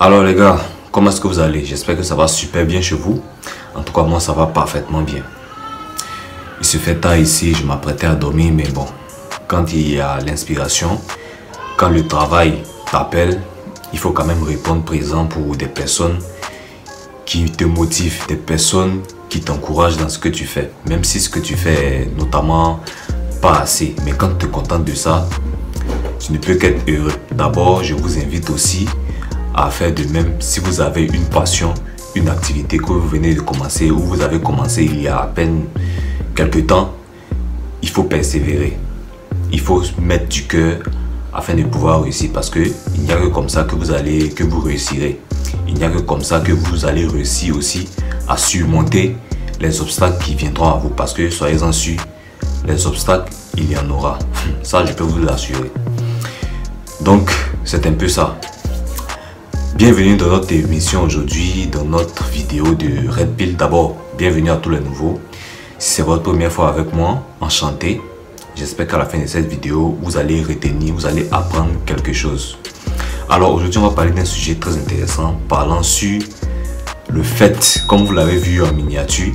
Alors les gars, comment est-ce que vous allez? J'espère que ça va super bien chez vous. En tout cas, moi ça va parfaitement bien. Il se fait tard ici, je m'apprêtais à dormir, mais bon, quand il y a l'inspiration, quand le travail t'appelle, il faut quand même répondre présent pour des personnes qui te motivent, des personnes qui t'encouragent dans ce que tu fais. Même si ce que tu fais est notamment pas assez, mais quand tu te contentes de ça, tu ne peux qu'être heureux. D'abord, je vous invite aussi à faire de même si vous avez une passion, une activité que vous venez de commencer ou vous avez commencé il y a à peine quelques temps. Il faut persévérer, il faut mettre du cœur afin de pouvoir réussir, parce que il n'y a que comme ça que vous réussirez. Il n'y a que comme ça que vous allez réussir aussi à surmonter les obstacles qui viendront à vous, parce que soyez-en sûrs, les obstacles, il y en aura. Ça, je peux vous l'assurer. Donc, c'est un peu ça. Bienvenue dans notre émission aujourd'hui, dans notre vidéo de Red Pill. D'abord, bienvenue à tous les nouveaux. Si c'est votre première fois avec moi, enchanté. J'espère qu'à la fin de cette vidéo, vous allez retenir, vous allez apprendre quelque chose. Alors aujourd'hui, on va parler d'un sujet très intéressant, parlant sur le fait, comme vous l'avez vu en miniature,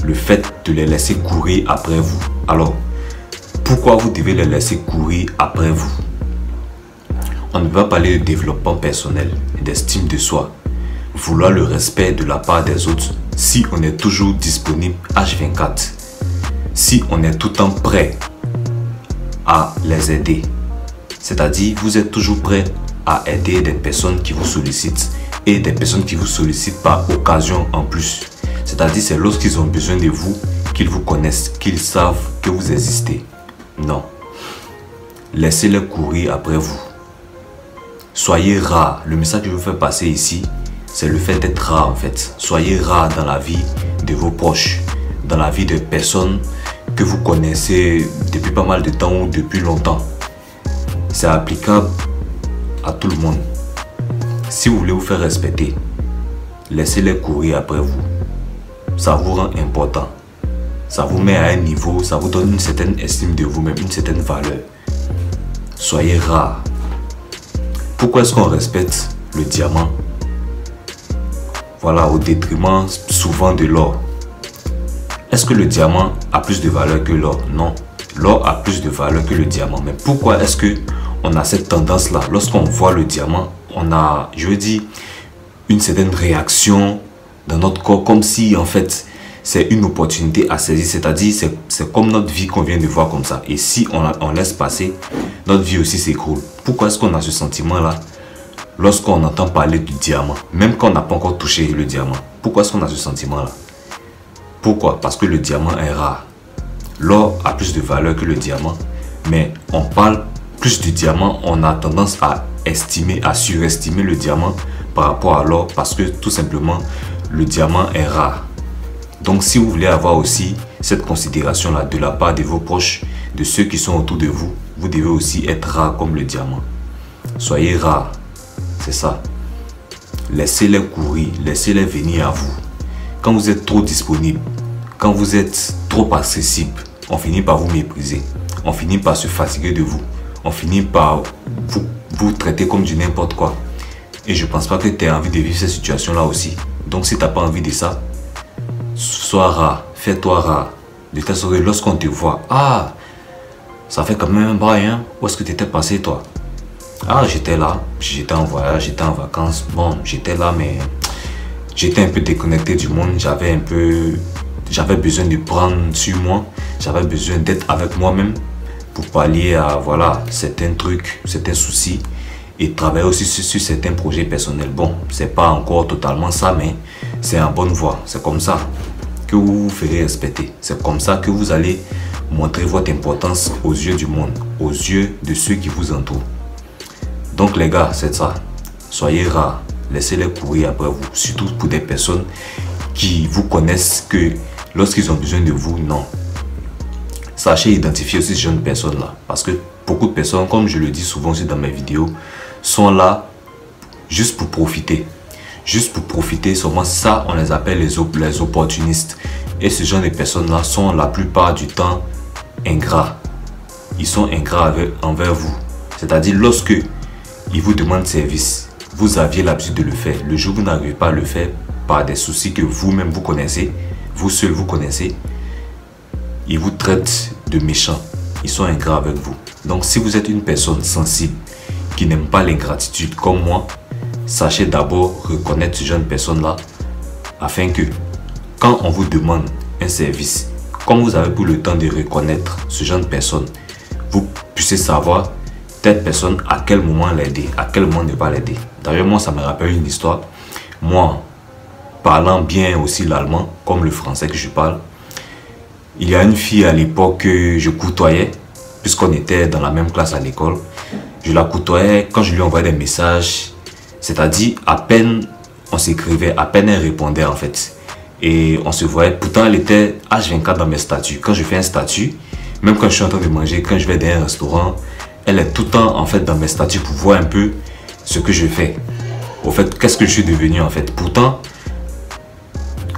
le fait de les laisser courir après vous. Alors, pourquoi vous devez les laisser courir après vous? On ne va parler de développement personnel, d'estime de soi, vouloir le respect de la part des autres si on est toujours disponible H24, si on est tout le temps prêt à les aider. C'est-à-dire, vous êtes toujours prêt à aider des personnes qui vous sollicitent et des personnes qui vous sollicitent par occasion en plus. C'est-à-dire, c'est lorsqu'ils ont besoin de vous qu'ils vous connaissent, qu'ils savent que vous existez. Non. Laissez-les courir après vous. Soyez rare. Le message que je veux faire passer ici, c'est le fait d'être rare en fait. Soyez rare dans la vie de vos proches, dans la vie de personnes que vous connaissez depuis pas mal de temps ou depuis longtemps. C'est applicable à tout le monde. Si vous voulez vous faire respecter, laissez-les courir après vous. Ça vous rend important. Ça vous met à un niveau, ça vous donne une certaine estime de vous-même, une certaine valeur. Soyez rare. Pourquoi est-ce qu'on respecte le diamant? Voilà, au détriment souvent de l'or. Est-ce que le diamant a plus de valeur que l'or? Non. L'or a plus de valeur que le diamant. Mais pourquoi est-ce que on a cette tendance-là? Lorsqu'on voit le diamant, on a, je veux dire, une certaine réaction dans notre corps, comme si en fait c'est une opportunité à saisir. C'est-à-dire, c'est comme notre vie qu'on vient de voir comme ça. Et si on laisse passer, notre vie aussi s'écroule. Pourquoi est-ce qu'on a ce sentiment-là lorsqu'on entend parler du diamant, même quand on n'a pas encore touché le diamant? Pourquoi est-ce qu'on a ce sentiment-là? Pourquoi? Parce que le diamant est rare. L'or a plus de valeur que le diamant, mais on parle plus du diamant, on a tendance à estimer, à surestimer le diamant par rapport à l'or, parce que tout simplement, le diamant est rare. Donc si vous voulez avoir aussi cette considération-là de la part de vos proches, de ceux qui sont autour de vous, vous devez aussi être rare comme le diamant. Soyez rare, c'est ça. Laissez-les courir, laissez-les venir à vous. Quand vous êtes trop disponible, quand vous êtes trop accessible, on finit par vous mépriser. On finit par se fatiguer de vous. On finit par vous traiter comme du n'importe quoi. Et je pense pas que tu aies envie de vivre cette situation-là aussi. Donc si tu n'as pas envie de ça, sois rare, fais-toi rare. De telle sorte que lorsqu'on te voit, ah, ça fait quand même un bail, hein? Où est-ce que tu étais passé toi? Ah, j'étais là, j'étais en voyage, j'étais en vacances. Bon, j'étais là, mais j'étais un peu déconnecté du monde. J'avais besoin de prendre sur moi. J'avais besoin d'être avec moi-même pour pallier à, voilà, certains trucs, certains soucis, et travailler aussi sur certains projets personnels. Bon, c'est pas encore totalement ça, mais c'est en bonne voie. C'est comme ça que vous vous ferez respecter. C'est comme ça que vous allez montrer votre importance aux yeux du monde, aux yeux de ceux qui vous entourent. Donc les gars, c'est ça. Soyez rares. Laissez-les courir après vous. Surtout pour des personnes qui vous connaissent, que lorsqu'ils ont besoin de vous, non. Sachez identifier aussi ces jeunes personnes-là. Parce que beaucoup de personnes, comme je le dis souvent aussi dans mes vidéos, sont là juste pour profiter. Juste pour profiter, seulement ça, on les appelle les opportunistes. Et ce genre de personnes-là sont la plupart du temps ingrats. Ils sont ingrats envers vous. C'est-à-dire, lorsque ils vous demandent service, vous aviez l'habitude de le faire. Le jour où vous n'arrivez pas à le faire par des soucis que vous-même vous connaissez, vous seul vous connaissez, ils vous traitent de méchants. Ils sont ingrats avec vous. Donc si vous êtes une personne sensible qui n'aime pas l'ingratitude comme moi, sachez d'abord reconnaître ce genre de personnes-là afin que quand on vous demande un service, comme vous avez pris le temps de reconnaître ce genre de personnes, vous puissiez savoir telle personne à quel moment l'aider, à quel moment ne pas l'aider. D'ailleurs, moi, ça me rappelle une histoire. Moi, parlant bien aussi l'allemand, comme le français que je parle, il y a une fille à l'époque que je côtoyais, puisqu'on était dans la même classe à l'école. Je la côtoyais quand je lui envoyais des messages, c'est-à-dire à peine on s'écrivait, à peine elle répondait en fait. Et on se voyait, pourtant elle était H24 dans mes statuts. Quand je fais un statut, même quand je suis en train de manger, quand je vais dans un restaurant, elle est tout le temps en fait dans mes statuts pour voir un peu ce que je fais. Au fait, qu'est-ce que je suis devenu en fait. Pourtant,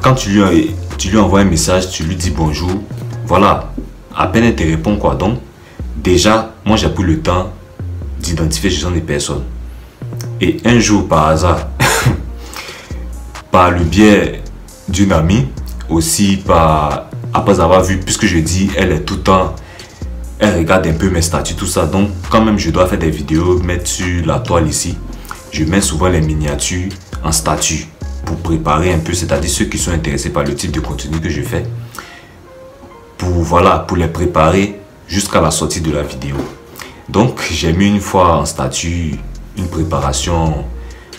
quand tu lui envoies un message, tu lui dis bonjour, voilà, à peine elle te répond quoi. Donc, déjà, moi j'ai pris le temps d'identifier ce genre de personnes. Et un jour, par hasard, par le biais d'une amie, aussi après avoir vu, puisque je dis, elle est tout le temps, elle regarde un peu mes statuts, tout ça. Donc, quand même, je dois faire des vidéos, mettre sur la toile ici. Je mets souvent les miniatures en statut pour préparer un peu, c'est-à-dire ceux qui sont intéressés par le type de contenu que je fais. Pour les préparer jusqu'à la sortie de la vidéo. Donc, j'ai mis une fois en statut une préparation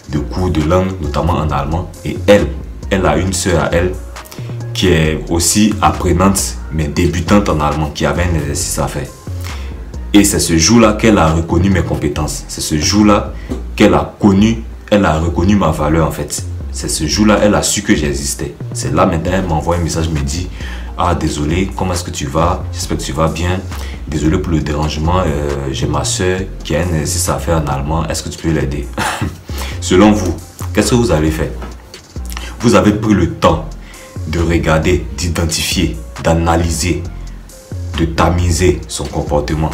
de cours de langue, notamment en allemand. Et elle a une sœur à elle qui est aussi apprenante, mais débutante en allemand, qui avait un exercice à faire. Et c'est ce jour-là qu'elle a reconnu mes compétences. C'est ce jour-là qu'elle a reconnu ma valeur en fait. C'est ce jour-là, elle a su que j'existais. C'est là maintenant, elle m'envoie un message, me dit: ah désolé, comment est-ce que tu vas? J'espère que tu vas bien. Désolé pour le dérangement, j'ai ma soeur qui a un exercice à faire en allemand. Est-ce que tu peux l'aider? Selon vous, qu'est-ce que vous avez fait? Vous avez pris le temps de regarder, d'identifier, d'analyser, de tamiser son comportement.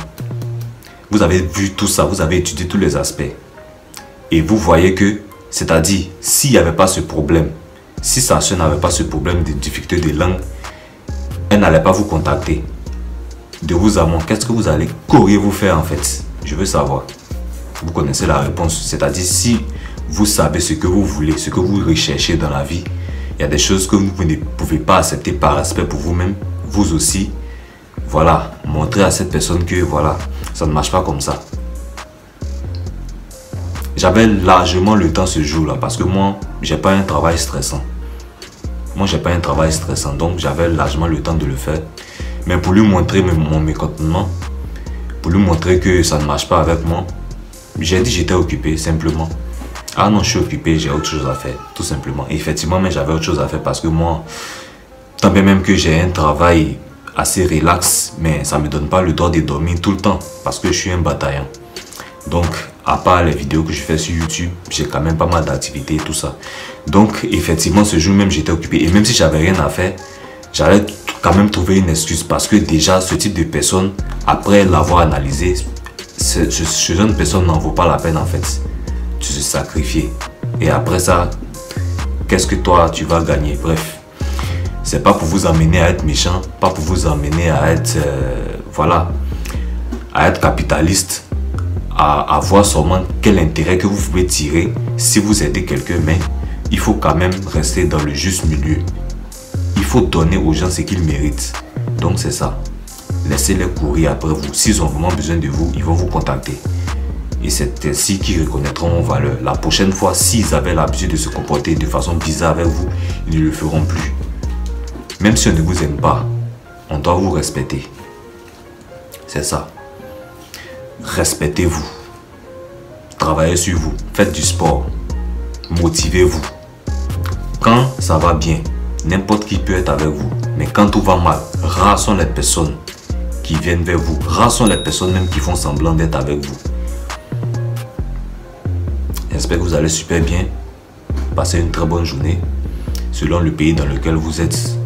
Vous avez vu tout ça, vous avez étudié tous les aspects. Et vous voyez que, c'est-à-dire, s'il n'y avait pas ce problème, si sa soeur n'avait pas ce problème de difficulté de langue, elle n'allait pas vous contacter. De vous à moi, qu'auriez-vous faire en fait? Je veux savoir. Vous connaissez la réponse. C'est-à-dire, si vous savez ce que vous voulez, ce que vous recherchez dans la vie, il y a des choses que vous ne pouvez pas accepter par respect pour vous-même. Vous aussi, voilà, montrez à cette personne que voilà, ça ne marche pas comme ça. J'avais largement le temps ce jour-là parce que moi, j'ai pas un travail stressant. Donc j'avais largement le temps de le faire. Mais pour lui montrer mon mécontentement, pour lui montrer que ça ne marche pas avec moi, j'ai dit j'étais occupé simplement. Ah non, je suis occupé, j'ai autre chose à faire, tout simplement. Et effectivement, mais j'avais autre chose à faire parce que moi, tant bien même que j'ai un travail assez relax, mais ça ne me donne pas le droit de dormir tout le temps parce que je suis un bataillon. Donc, à part les vidéos que je fais sur YouTube, j'ai quand même pas mal d'activités et tout ça. Donc, effectivement, ce jour même, j'étais occupé. Et même si j'avais rien à faire, j'allais quand même trouver une excuse parce que déjà, ce type de personne, après l'avoir analysé, ce genre de personne n'en vaut pas la peine en fait. Tu se sacrifies. Et après ça, qu'est-ce que toi, tu vas gagner? Bref, c'est pas pour vous amener à être méchant, pas pour vous amener à être, à être capitaliste, à voir seulement quel intérêt que vous pouvez tirer si vous aidez quelqu'un, mais il faut quand même rester dans le juste milieu. Il faut donner aux gens ce qu'ils méritent. Donc c'est ça. Laissez-les courir après vous. S'ils ont vraiment besoin de vous, ils vont vous contacter. Et c'est ainsi qu'ils reconnaîtront vos valeurs. La prochaine fois, s'ils avaient l'habitude de se comporter de façon bizarre avec vous, ils ne le feront plus. Même si on ne vous aime pas, on doit vous respecter. C'est ça. Respectez-vous. Travaillez sur vous. Faites du sport. Motivez-vous. Quand ça va bien, n'importe qui peut être avec vous. Mais quand tout va mal, rares sont les personnes qui viennent vers vous. Rares sont les personnes même qui font semblant d'être avec vous. J'espère que vous allez super bien. Passez une très bonne journée. Selon le pays dans lequel vous êtes.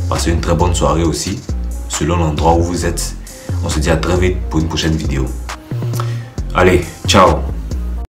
Passez une très bonne soirée aussi. Selon l'endroit où vous êtes. On se dit à très vite pour une prochaine vidéo. Allez, ciao!